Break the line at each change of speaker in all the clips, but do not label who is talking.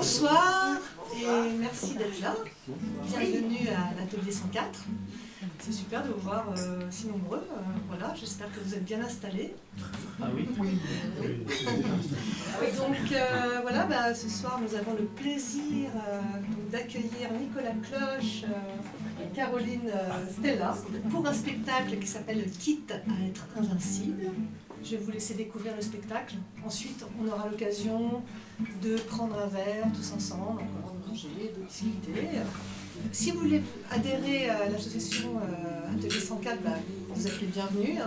Bonsoir et merci d'être là. Bienvenue à l'atelier 104. C'est super de vous voir si nombreux. Voilà, j'espère que vous êtes bien installés.
Ah oui.
Donc voilà, ce soir nous avons le plaisir d'accueillir Nicolas Cloche et Caroline Stella pour un spectacle qui s'appelle Quitte à être invincible. Je vais vous laisser découvrir le spectacle. Ensuite, on aura l'occasion de prendre un verre tous ensemble, encore de manger, de discuter. Si vous voulez adhérer à l'association Atelier 104, vous êtes les bienvenus.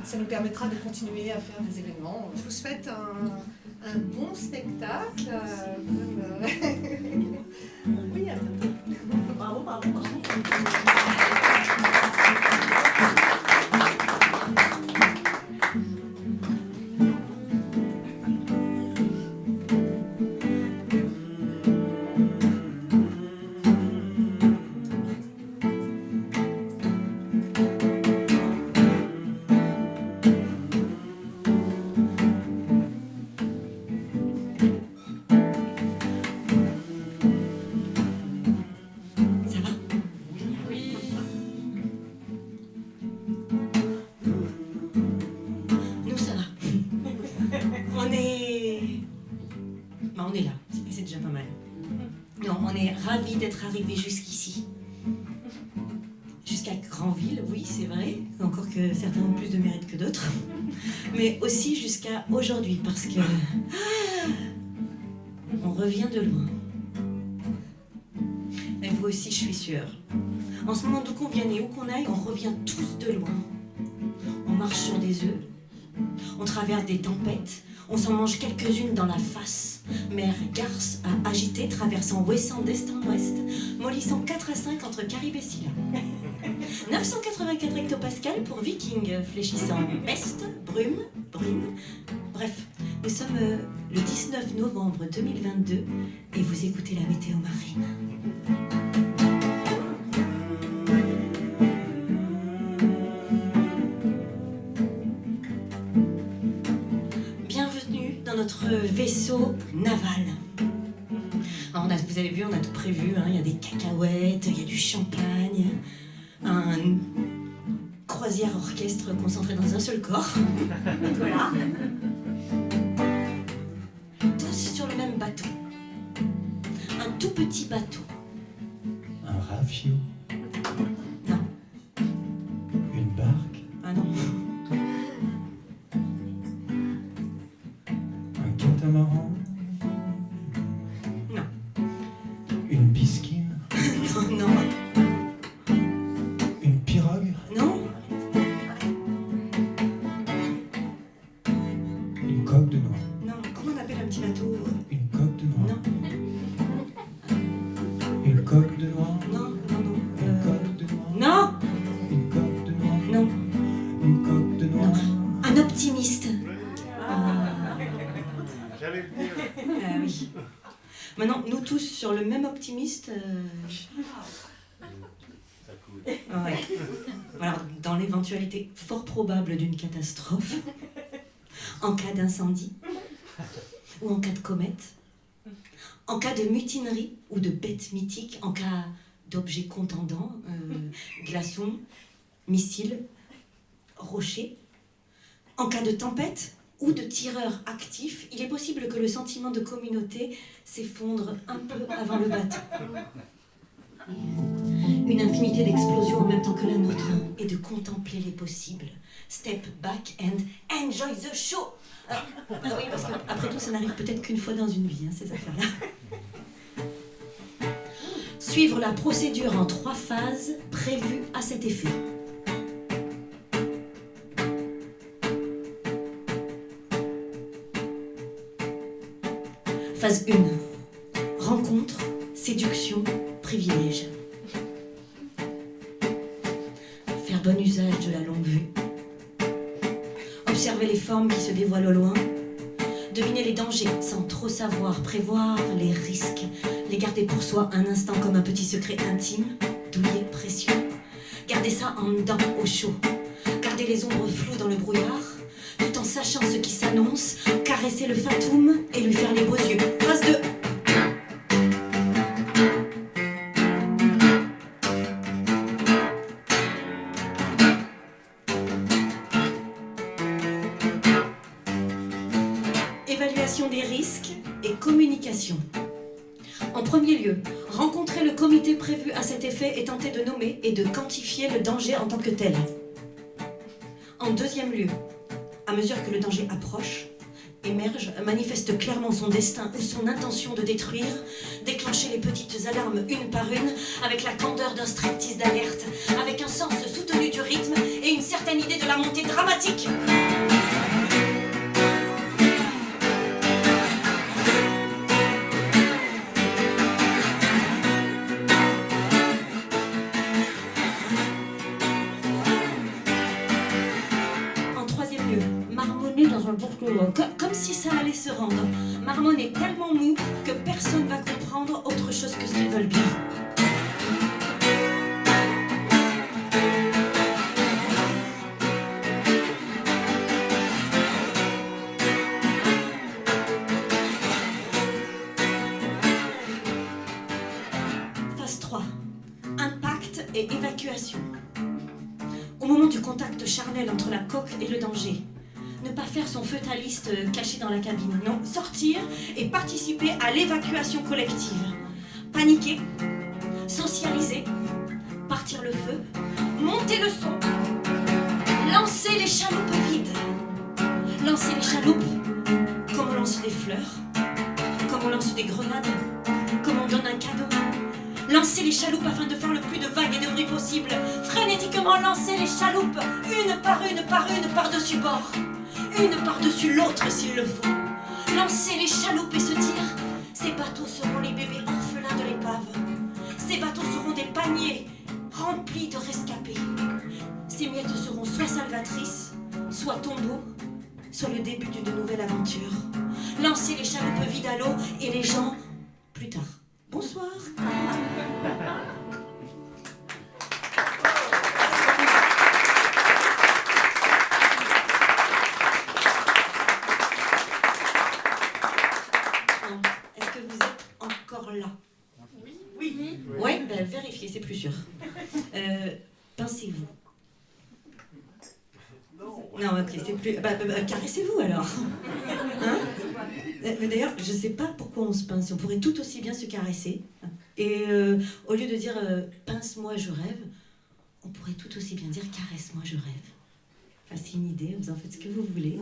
Ça nous permettra de continuer à faire des événements. Je vous souhaite un bon spectacle. Oui, à bientôt. Bravo.
On est là, c'est déjà pas mal. Non, on est ravis d'être arrivés jusqu'ici. Jusqu'à Granville, oui, c'est vrai, encore que certains ont plus de mérite que d'autres. Mais aussi jusqu'à aujourd'hui, parce que... on revient de loin. Et vous aussi, je suis sûre. En ce moment, d'où qu'on vienne et où qu'on aille, on revient tous de loin. On marche sur des œufs, on traverse des tempêtes, on s'en mange quelques-unes dans la face. Mer garce à agiter, traversant ouessant d'est en ouest, mollissant 4 à 5 entre Caribe et Scylla. 984 hectopascales pour Viking, fléchissant peste, brume, brune. Bref, nous sommes le 19 novembre 2022 et vous écoutez la météo marine. Notre vaisseau naval. Alors vous avez vu, on a tout prévu, il y a des cacahuètes, il y a du champagne, un croisière orchestre concentré dans un seul corps. Voilà. Tous sur le même bateau. Un tout petit bateau.
Un rafio.
Non.
Une barque.
Ah non.
Catamaran.
Non.
Une bisquine.
Non.
Une pirogue.
Non.
Une coque de noix.
Non. Comment on appelle un petit bateau?
Une coque de noix.
Non.
Une coque de noix.
Non.
Une coque de noix.
Non.
Une coque de noix.
Non.
Une coque de noix.
Un optimiste.
J'allais le dire.
Oui. Maintenant, nous tous sur le même optimiste.
Ça coule.
Ouais. Alors, dans l'éventualité fort probable d'une catastrophe, en cas d'incendie, ou en cas de comète, en cas de mutinerie ou de bête mythique, en cas d'objets contendants, glaçons, missiles, rochers, en cas de tempête ou de tireur actif, il est possible que le sentiment de communauté s'effondre un peu avant le bateau. Une infinité d'explosions en même temps que la nôtre, et de contempler les possibles. Step back and enjoy the show. Oui, parce qu'après tout, ça n'arrive peut-être qu'une fois dans une vie, ces affaires-là. Suivre la procédure en 3 phases prévues à cet effet. Phase 1. Rencontre, séduction, privilège. Faire bon usage de la longue vue. Observer les formes qui se dévoilent au loin. Deviner les dangers sans trop savoir. Prévoir les risques. Les garder pour soi un instant comme un petit secret intime, douillet, précieux. Garder ça en dedans, au chaud. Garder les ombres floues dans le brouillard. Tout en sachant ce qui s'annonce, caresser le fatum et lui faire les beaux yeux. Phase 2. communication. En premier lieu, rencontrer le comité prévu à cet effet et tenter de nommer et de quantifier le danger en tant que tel. En deuxième lieu, à mesure que le danger approche, émerge, manifeste clairement son destin ou son intention de détruire, déclencher les petites alarmes une par une, avec la candeur d'un striptease d'alerte, avec un sens soutenu du rythme et une certaine idée de la montée dramatique. Comme si ça allait se rendre. Marmonner tellement mou que personne va comprendre autre chose que ce qu'ils veulent bien. Phase 3. Impact et évacuation. Au moment du contact charnel entre la coque et le danger, ne pas faire son feutaliste caché dans la cabine. Non, sortir et participer à l'évacuation collective. Paniquer, socialiser, partir le feu, monter le son, lancer les chaloupes vides. Lancer les chaloupes comme on lance des fleurs, comme on lance des grenades, comme on donne un cadeau. Lancer les chaloupes afin de faire le plus de vagues et de bruit possible. Frénétiquement lancer les chaloupes, une par-dessus bord. Une par-dessus l'autre s'il le faut. Lancer les chaloupes et se dire: ces bateaux seront les bébés orphelins de l'épave. Ces bateaux seront des paniers remplis de rescapés. Ces miettes seront soit salvatrices, soit tombeaux, soit le début d'une nouvelle aventure. Lancer les chaloupes vides à l'eau et les gens plus tard. Bonsoir. Est-ce que vous êtes encore là? Oui. Ouais, ben vérifiez, c'est plus sûr. Pincez-vous. Non, ok, c'est plus... caressez-vous alors. Hein? D'ailleurs, je ne sais pas pourquoi on se pince. On pourrait tout aussi bien se caresser. Et au lieu de dire pince-moi, je rêve, on pourrait tout aussi bien dire caresse-moi, je rêve. Enfin, c'est une idée, vous en faites ce que vous voulez.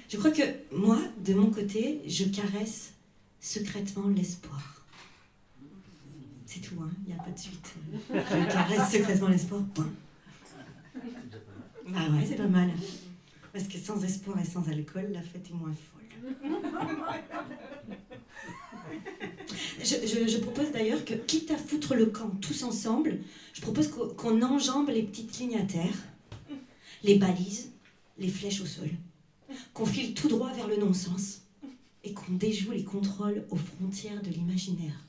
Je crois que moi, de mon côté, je caresse secrètement l'espoir. C'est tout, hein, il n'y a pas de suite. Je caresse secrètement l'espoir, point. Ah ouais, c'est pas mal. Parce que sans espoir et sans alcool, la fête est moins folle. Je propose d'ailleurs que, quitte à foutre le camp tous ensemble, je propose qu'on enjambe les petites lignes à terre, les balises, les flèches au sol, qu'on file tout droit vers le non-sens et qu'on déjoue les contrôles aux frontières de l'imaginaire.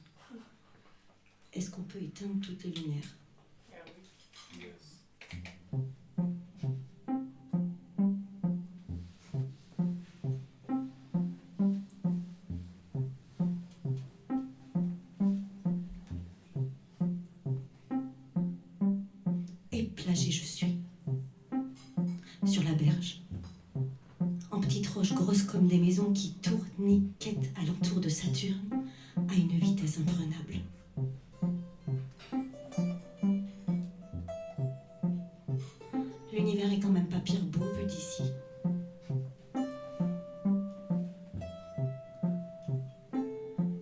Est-ce qu'on peut éteindre toutes les lumières ? Et plagé je suis, sur la berge, en petites roches grosses comme des maisons qui tourniquettent alentour de Saturne à une vitesse imprenable. L'univers est quand même pas pire beau vu d'ici.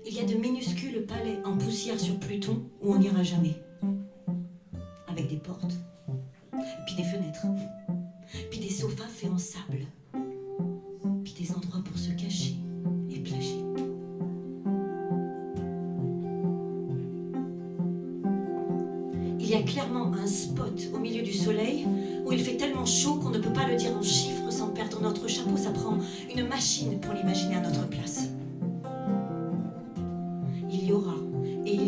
Il y a de minuscules palais en poussière sur Pluton où on n'ira jamais. Avec des portes, puis des fenêtres, puis des sofas faits en sable, puis des endroits pour se cacher et plager. Il y a clairement un spot au milieu du soleil où il fait tellement chaud qu'on ne peut pas le dire en chiffres sans perdre notre chapeau. Ça prend une machine pour l'imaginer à notre place. Il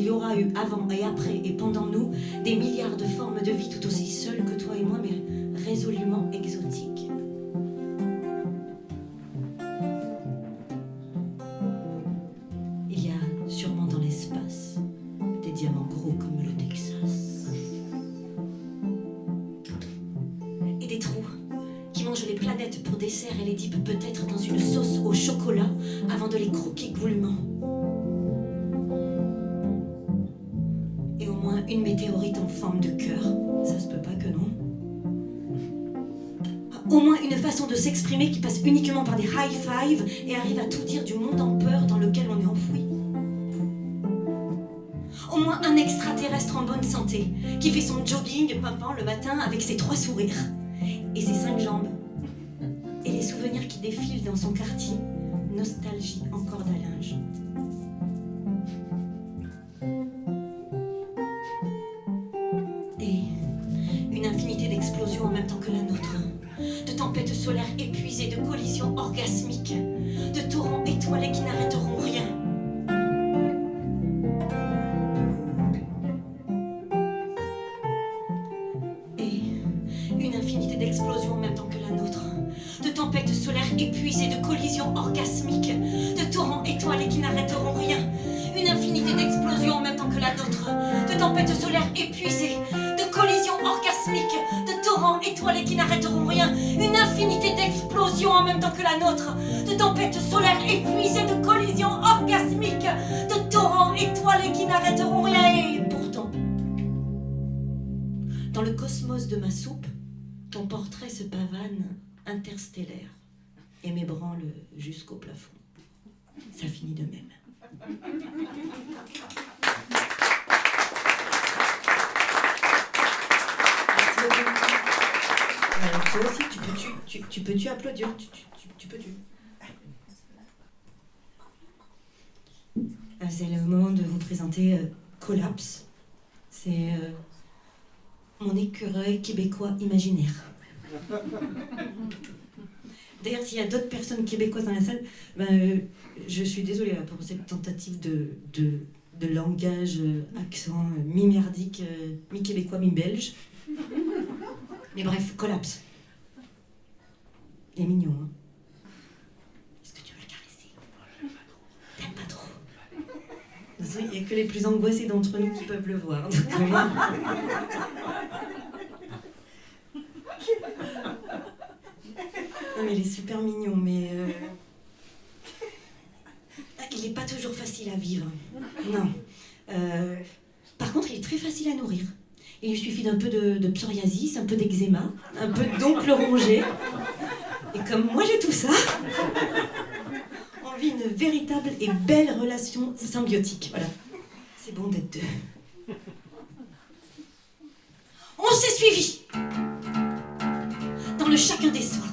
y aura eu avant et après et pendant nous des milliards de formes de vie tout aussi seules que toi et moi, mais résolument exotiques. Il y a sûrement dans l'espace des diamants gros comme le Texas. Et des trous qui mangent les planètes pour dessert et les dipent peut-être dans une sauce au chocolat avant de les croquer goulûment. Et au moins une météorite en forme de cœur, ça se peut pas que non. Au moins une façon de s'exprimer qui passe uniquement par des high five et arrive à tout dire du monde en peur dans lequel on est enfoui. Au moins un extraterrestre en bonne santé qui fait son jogging pimpant le matin avec ses 3 sourires et ses 5 jambes et les souvenirs qui défilent dans son quartier, nostalgie en corde à linge. Et une infinité d'explosions en même temps que la nôtre, de tempêtes solaires épuisées, de collisions orgasmiques, de torrents étoilés qui n'arrêteront rien. D'explosions en même temps que la nôtre, de tempêtes solaires épuisées, de collisions orgasmiques, de torrents étoilés qui n'arrêteront rien, une infinité d'explosions en même temps que la nôtre, de tempêtes solaires épuisées, de collisions orgasmiques, de torrents étoilés qui n'arrêteront rien, une infinité d'explosions en même temps que la nôtre, de tempêtes solaires épuisées, de collisions orgasmiques, de torrents étoilés qui n'arrêteront rien. Et pourtant, dans le cosmos de ma soupe, ton portrait se pavane interstellaire et m'ébranle jusqu'au plafond. Ça finit de même. Merci beaucoup. Toi aussi, tu peux-tu applaudir? Tu peux-tu? C'est le moment de vous présenter Collapse. C'est mon écureuil québécois imaginaire. D'ailleurs, s'il y a d'autres personnes québécoises dans la salle, je suis désolée là, pour cette tentative de langage, accent mi-merdique, mi-québécois, mi-belge. Mais bref, Collapse. Il est mignon, hein. Est-ce que tu veux le caresser? T'aimes pas trop? Il n'y a que les plus angoissés d'entre nous qui peuvent le voir. Non mais il est super mignon, mais il n'est pas toujours facile à vivre. Non. Par contre, il est très facile à nourrir. Il lui suffit d'un peu de psoriasis, un peu d'eczéma, un peu d'oncle rongé. Et comme moi j'ai tout ça, on vit une véritable et belle relation symbiotique. Voilà. C'est bon d'être deux. On s'est suivis dans le chacun des soi.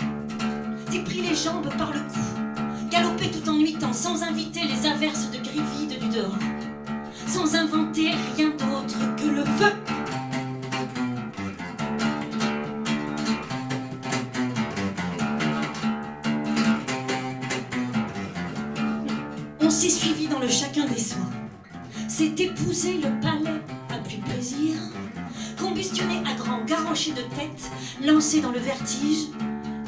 S'est pris les jambes par le cou, galopé tout en nuitant, sans inviter les averses de gris vide du dehors, sans inventer rien d'autre que le feu. On s'est suivis dans le chacun des soi, s'est épousé le palais à plus plaisir, combustionné à grands garochés de tête, lancé dans le vertige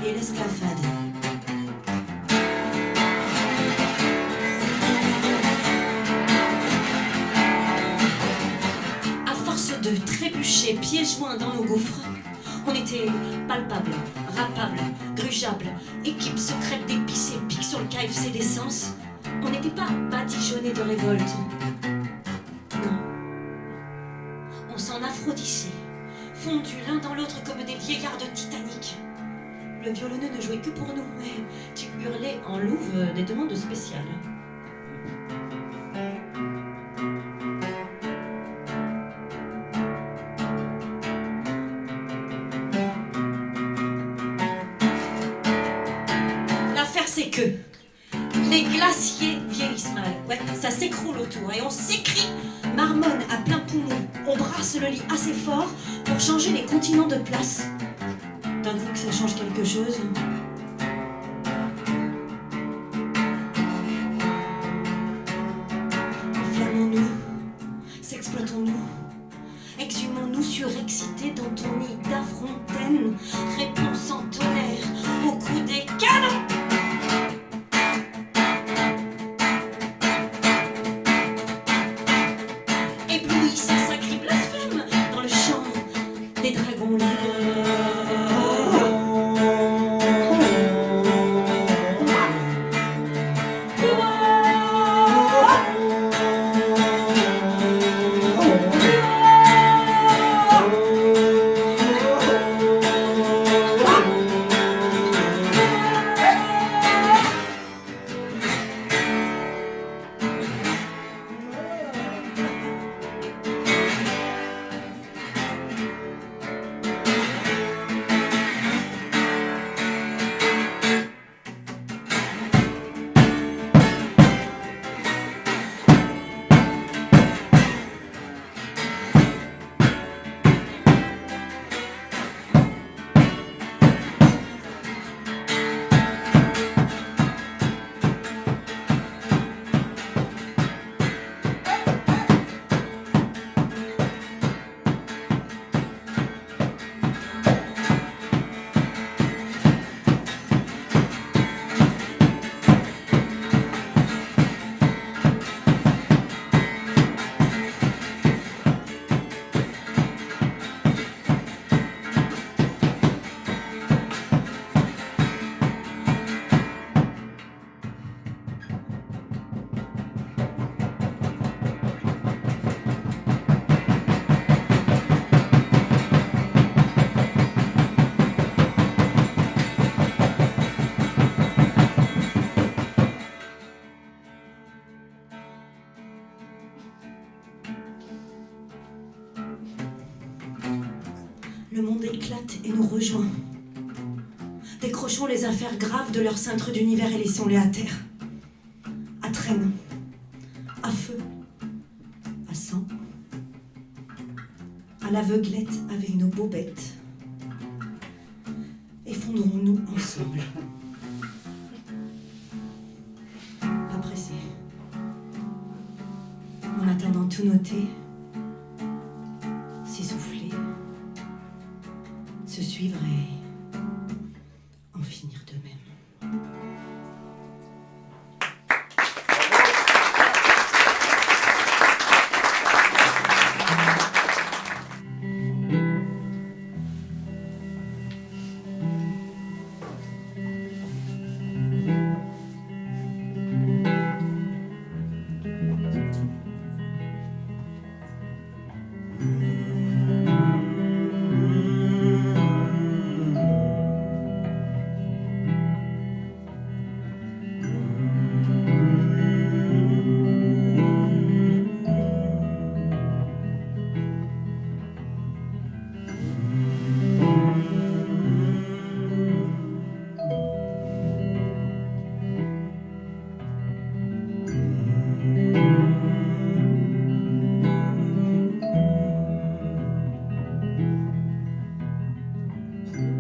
et l'esclavade. À force de trébucher pieds joints dans nos gouffres, on était palpable, rapable, grugeable, équipe secrète d'épices et pique sur le KFC d'essence. On n'était pas badigeonnés de révolte. Non. On s'en aphrodissait, fondus l'un dans l'autre comme des vieillards de Titanic. Le violonneux ne jouait que pour nous. Tu hurlais en louve des demandes spéciales. L'affaire c'est que les glaciers vieillissent mal. Ouais, ça s'écroule autour et on s'écrie, marmonne à plein poumon. On brasse le lit assez fort pour changer les continents de place. D'un coup que ça change quelque chose. Enflammons-nous, s'exploitons-nous, exhumons-nous surexcités dans ton nid d'Afrontaine, réponse en tonnerre au coup des canons. Éblouissant sacré blasphème dans le chant des dragons libres. Le monde éclate et nous rejoint. Décrochons les affaires graves de leur cintre d'univers et laissons-les à terre. À traîne, à feu, à sang, à l'aveuglette avec nos bobettes. Effondrons-nous ensemble. Pas pressé. En attendant tout noter, s'essouffler, se suivre et en finir de même.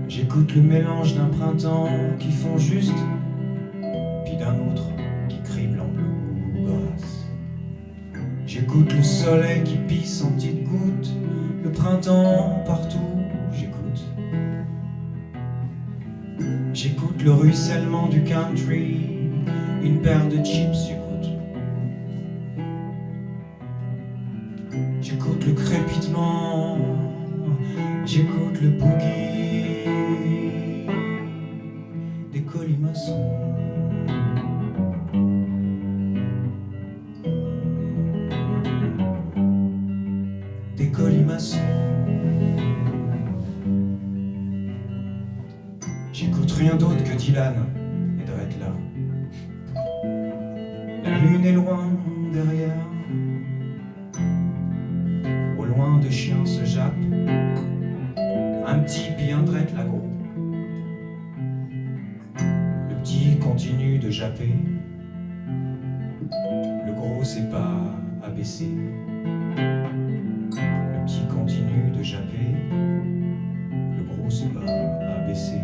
J'écoute le mélange d'un printemps qui fond juste, puis d'un autre qui crible en bluegrass. J'écoute le soleil qui pisse en petites gouttes, le printemps partout, j'écoute. J'écoute le ruissellement du country, une paire de chips, j'écoute. J'écoute le crépitement, j'écoute le boogie des colimaçons. Des colimaçons. J'écoute rien d'autre que Dylan et Dredd là. La lune est loin derrière. Au loin, deux chiens se jappent. Un petit puis un Dredd là gros. Le petit continue de japper. Le gros c'est pas abaissé. Le petit continue de japper. Le gros c'est pas abaissé.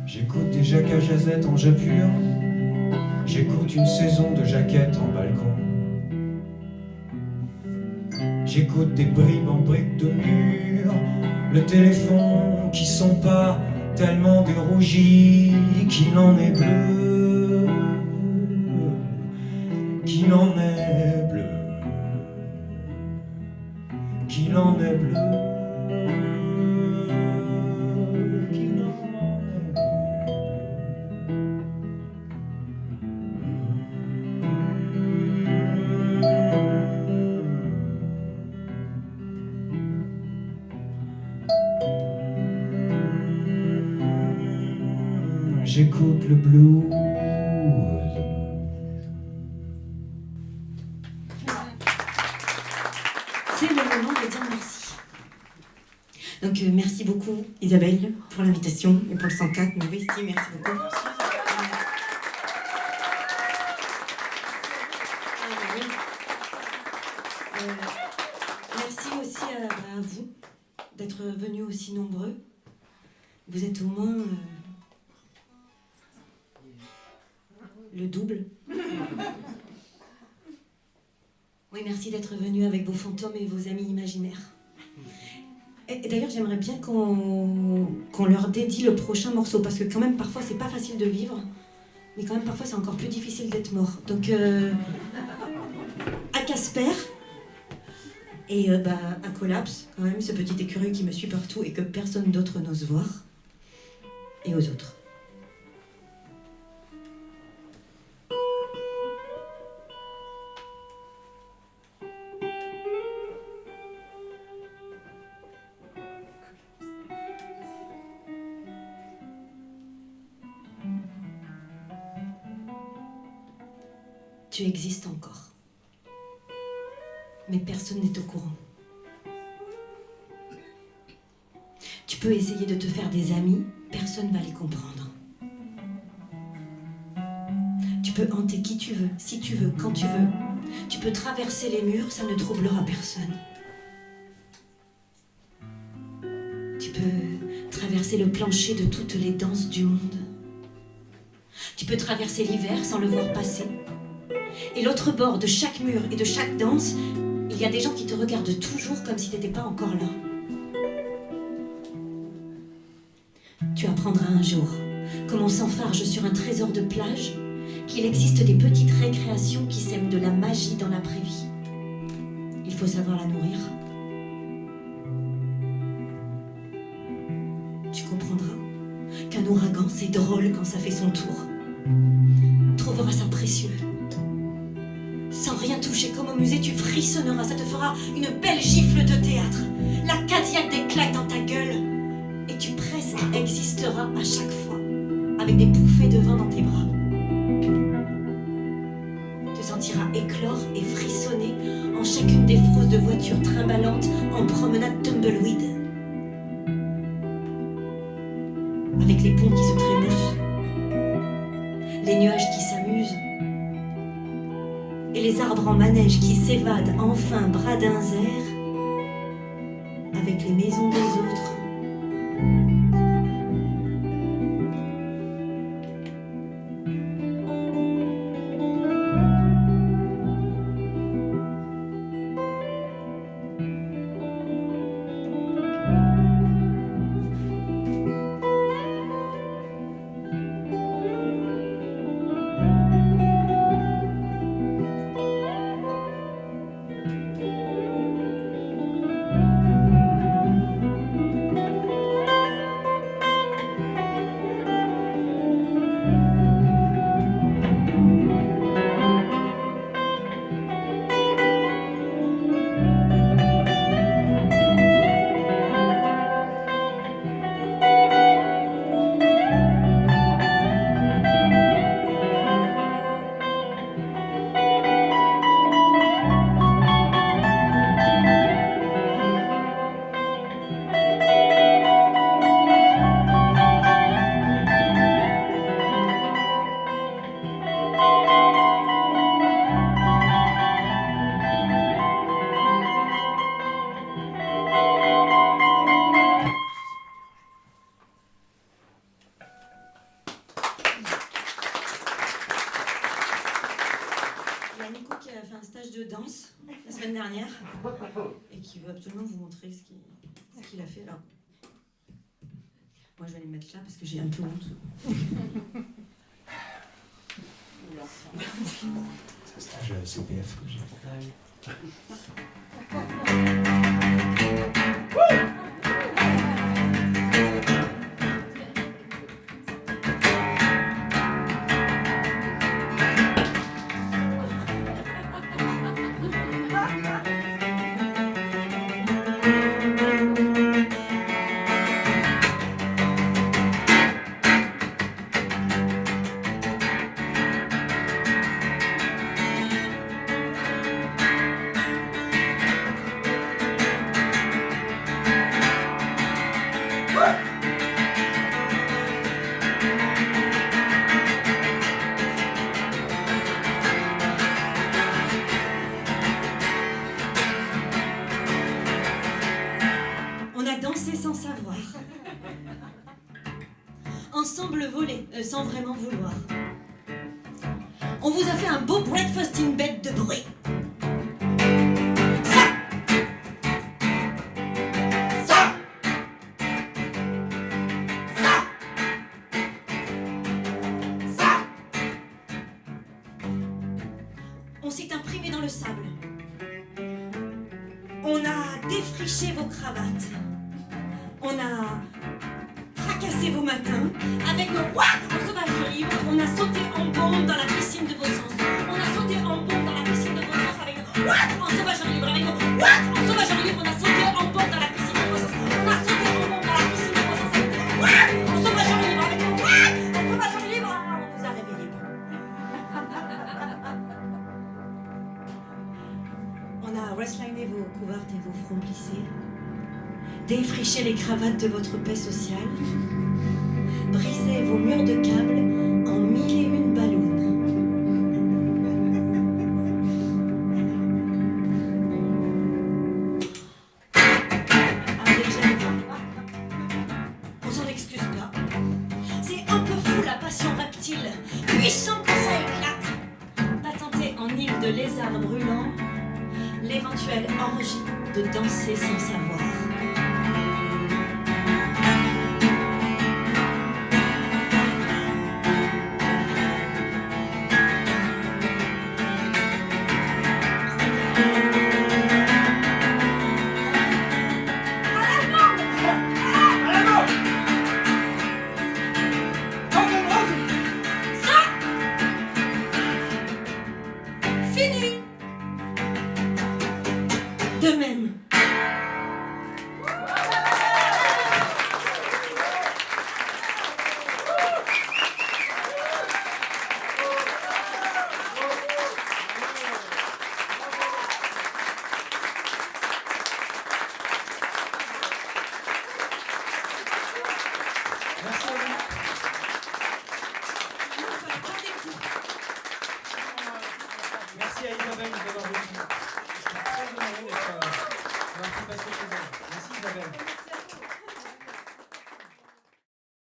J'écoute des Jacques à Jazette en japure. J'écoute une saison de jaquettes en balcon. J'écoute des bribes en briques de mur. Le téléphone qui sont pas tellement dérougis qu'il en est bleu. Qu'il en est bleu. Qu'il en est bleu. J'écoute le blues.
C'est le moment de dire merci. Donc merci beaucoup Isabelle pour l'invitation et pour le 104. Mais oui, si, merci beaucoup. Merci aussi à vous d'être venus aussi nombreux. Vous êtes au moins le double. Oui, merci d'être venus avec vos fantômes et vos amis imaginaires. Et d'ailleurs, j'aimerais bien qu'on leur dédie le prochain morceau, parce que quand même, parfois, c'est pas facile de vivre, mais quand même, parfois, c'est encore plus difficile d'être mort. Donc, à Casper, et à Collapse, quand même, ce petit écureuil qui me suit partout et que personne d'autre n'ose voir. et aux autres. Tu existes encore. Mais personne n'est au courant. Tu peux essayer de te faire des amis, personne ne va les comprendre. Tu peux hanter qui tu veux, si tu veux, quand tu veux. Tu peux traverser les murs, ça ne troublera personne. Tu peux traverser le plancher de toutes les danses du monde. Tu peux traverser l'hiver sans le voir passer. Et l'autre bord de chaque mur et de chaque danse, il y a des gens qui te regardent toujours comme si tu n'étais pas encore là. Tu apprendras un jour, comme on s'enfarge sur un trésor de plage, qu'il existe des petites récréations qui sèment de la magie dans l'après-vie. Il faut savoir la nourrir. Tu comprendras qu'un ouragan, c'est drôle quand ça fait son tour. Trouveras ça précieux. Sans rien toucher, comme au musée, tu frissonneras, ça te fera une belle gifle de théâtre. La Cadillac des claques dans ta gueule. Et tu presque existeras à chaque fois, avec des bouffées de vin dans tes bras. Te sentiras éclore et frissonner en chacune des frousses de voitures trimballantes en promenade tumbleweed. Avec les ponts qui se trémoussent, les nuages qui s'amusent, et les arbres en manège qui s'évadent enfin bradins airs avec les maisons des autres. Et qui veut absolument vous montrer ce qu'il a fait là. Moi je vais aller me mettre là parce que j'ai un peu honte.
C'est un stage CPF que j'ai.
Ensemble voler, sans vraiment vouloir. On vous a fait un beau breakfast in bed de bruit. On s'est imprimé dans le sable. On a défriché vos cravates. On a cassé vos matins. Avec nos what en sauvage libre, on a sauté en bombe dans la piscine de vos sens. On a sauté en bombe dans la piscine de vos sens avec nos what en sauvage libre. Avec nos what en sauvage libre, on a sauté en bombe dans la piscine de vos sens. On a sauté en bombe dans la piscine de vos sens avec nos what en sauvage libre. Avec nos what en sauvage libre. Ah, on vous a réveillé. On a wrestliné vos couvertes et vos fronts plissés, défriché les cravates de votre paix sociale, brisé vos murs de câbles en 1001 ballons. Avec Jeanne, on s'en excuse pas. C'est un peu fou la passion reptile, puissant quand ça éclate. Patenté en île de lézards brûlants, l'éventuelle orgie de danser sans savoir. De même,